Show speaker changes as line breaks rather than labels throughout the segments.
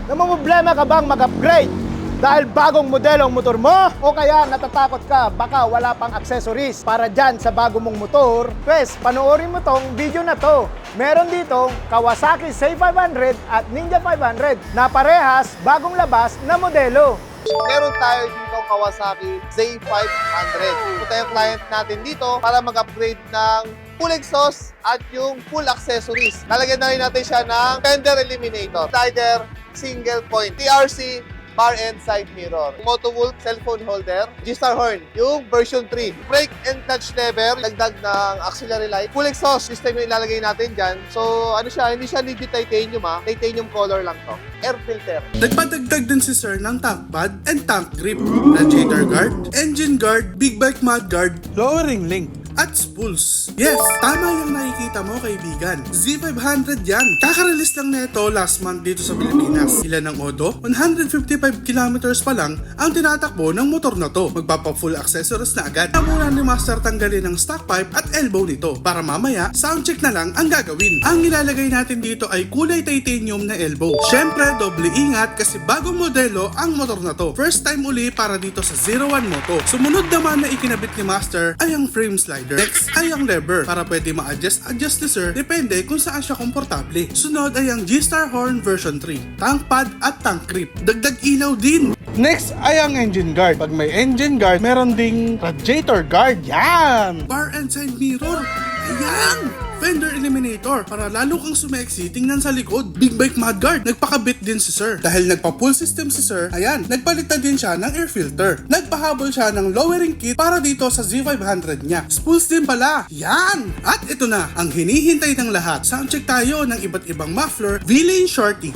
Namumblema ka bang mag-upgrade dahil bagong modelo ang motor mo? O kaya natatakot ka baka wala pang accessories para dyan sa bago mong motor? Pwes, panoorin mo tong video na to. Meron dito Kawasaki ZX500 at Ninja 500 na parehas bagong labas na modelo.
Meron tayo dito Kawasaki Z500. Punta yung client natin dito para mag-upgrade ng full exhaust at yung full accessories. Lalagyan na rin natin siya ng fender eliminator, slider, single point, TRC, bar and side mirror, Motowolf cellphone holder, G-Star horn, yung version 3, brake and clutch lever, dagdag ng auxiliary light, full exhaust system yung ilalagay natin dyan. So ano siya, hindi siya legit titanium titanium color lang to. Air filter.
Nagpadagdag din si Sir ng tank pad and tank grip, radiator guard, engine guard, big bike mud guard, lowering link, at spools. Yes, tama yung nakikita mo kaibigan. Z500 yan. Kaka-release lang nito last month dito sa Pilipinas. Ilan ang odo? 155 kilometers pa lang ang tinatakbo ng motor na to. Magpapa-full accessories na agad. Muna ni Master tanggalin ang stock pipe at elbow nito para mamaya sound check na lang ang gagawin. Ang ilalagay natin dito ay kulay titanium na elbow. Syempre, doble ingat kasi bagong modelo ang motor na to. First time uli para dito sa 01 Moto. Sumunod naman na ikinabit ni Master ay ang frame slider. Next ay ang lever para pwede ma-adjust ni Sir depende kung saan siya komportable. Sunod ay ang G-Star horn version 3, tank pad at tank grip. Dagdag ilaw din. Next ay ang engine guard. Pag may engine guard, meron ding radiator guard. Yan! Bar and side mirror. Ayan! Fender eliminator para lalo kang sumeksi tingnan sa likod. Big bike mudguard, nagpakabit din si Sir. Dahil nagpa-pull system si Sir, ayan, nagpalit na din siya ng air filter. Nagpahabol siya ng lowering kit para dito sa Z500 niya. Spools din pala. Yan! At ito na, ang hinihintay ng lahat. Soundcheck tayo ng iba't ibang muffler, V-Lane Shorty.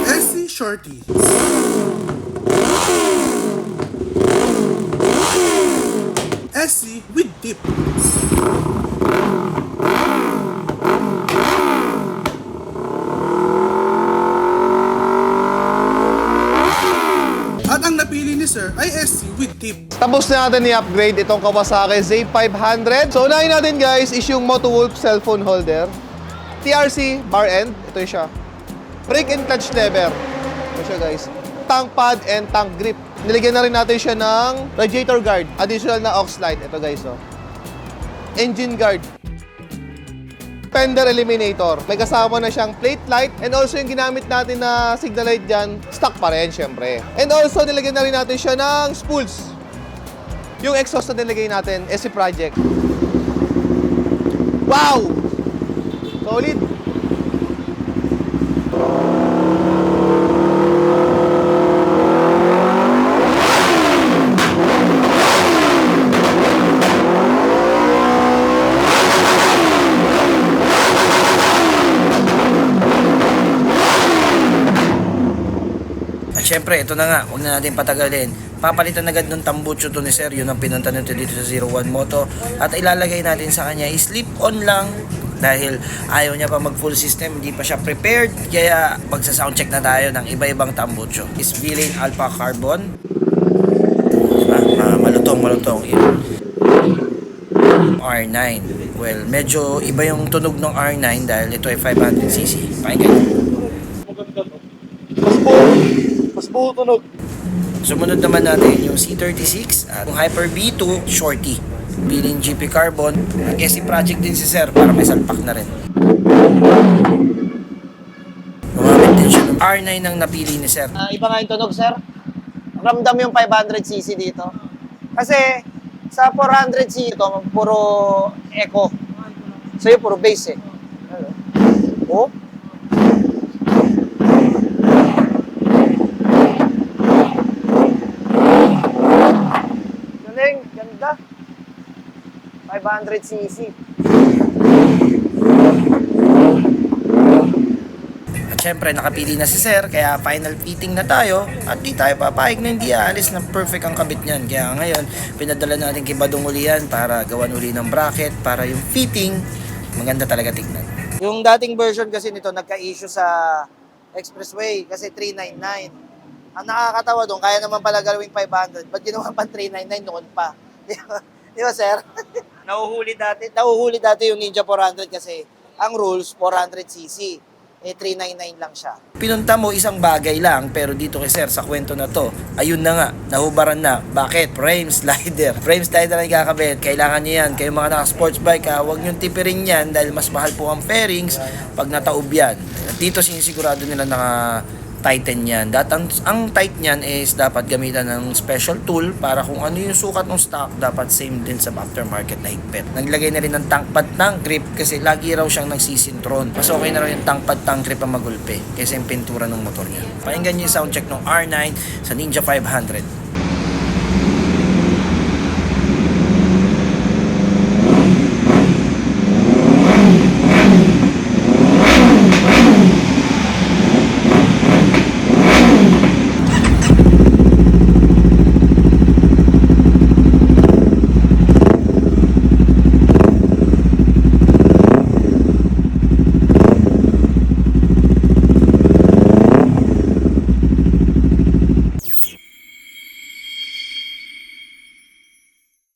SC Shorty. SC with dip. At ang napili ni Sir ay SC with tip.
Tapos na natin i-upgrade itong Kawasaki Z500. So unahin natin guys is yung Motowolf cellphone holder, TRC bar end, ito siya. Brake and clutch lever, ito siya guys. Tank pad and tank grip. Nilagyan na rin natin siya ng radiator guard, additional na aux light, ito guys engine guard, fender eliminator. May kasama na siyang plate light and also yung ginamit natin na signal light dyan, stock pa rin syempre. And also nilagyan na rin natin siya ng spools. Yung exhaust na nilagay natin, SC Project. Wow! Solid!
Siyempre, ito na nga, huwag na natin patagalin. Papalitan agad ng tambucho to ni Sir, yun ang pinunta nito dito sa 01 Moto. At ilalagay natin sa kanya, slip-on lang dahil ayaw niya pa mag full system, hindi pa siya prepared. Kaya magsa-soundcheck na tayo ng iba-ibang tambucho. Is V-Lane Alpha Carbon. Diba? Malutong. R9. Well, medyo iba yung tunog ng R9 dahil ito ay 500cc. Pakinggan.
Mas buo tunog.
Sumunod naman natin yung C36 at yung Hyper B2 Shorty. V-Lane GP Carbon. SC Project din si Sir para may salpak na rin. Gumamit din siya ng R9 ang napili ni Sir.
Iba nga yung tunog, sir. Ramdam yung 500cc dito. Kasi sa 400cc ito, puro echo. So yung puro bass eh. Oh. Galing, ganda. 500cc.
At syempre nakapili na si Sir kaya final fitting na tayo at di tayo papayag na hindi aalis ng perfect ang kabit niyan. Kaya ngayon pinadala natin kay Badong uli yan para gawan uli ng bracket para yung fitting maganda talaga tignan.
Yung dating version kasi nito nagka-issue sa Expressway kasi 399. Ang nakakatawa doon, kaya naman pala gawing 500. Ba't ginawa pa 399 noon pa? Di ba, sir? Nahuhuli dati yung Ninja 400 kasi ang rules 400cc. 399 lang siya.
Pinunta mo isang bagay lang, pero dito kay sir, sa kwento na to, ayun na nga, nahubaran na. Bakit? Frame slider. Frame slider na ikakabit. Kailangan nyo yan. Kayo mga naka-sports bike, huwag nyo tipirin yan dahil mas mahal po ang fairings pag nataob yan. At dito sinisigurado nila naka-tighten yan. Ang tight niyan is dapat gamitan ng special tool para kung ano yung sukat ng stock, dapat same din sa aftermarket na higpit. Naglagay na rin ng tank pad ng grip kasi lagi raw siyang nagsisintron. Mas okay na raw yung tank pad grip ang magulpe kaysa yung pintura ng motor niya. Pakinggan niyo yung sound check ng R9 sa Ninja 500.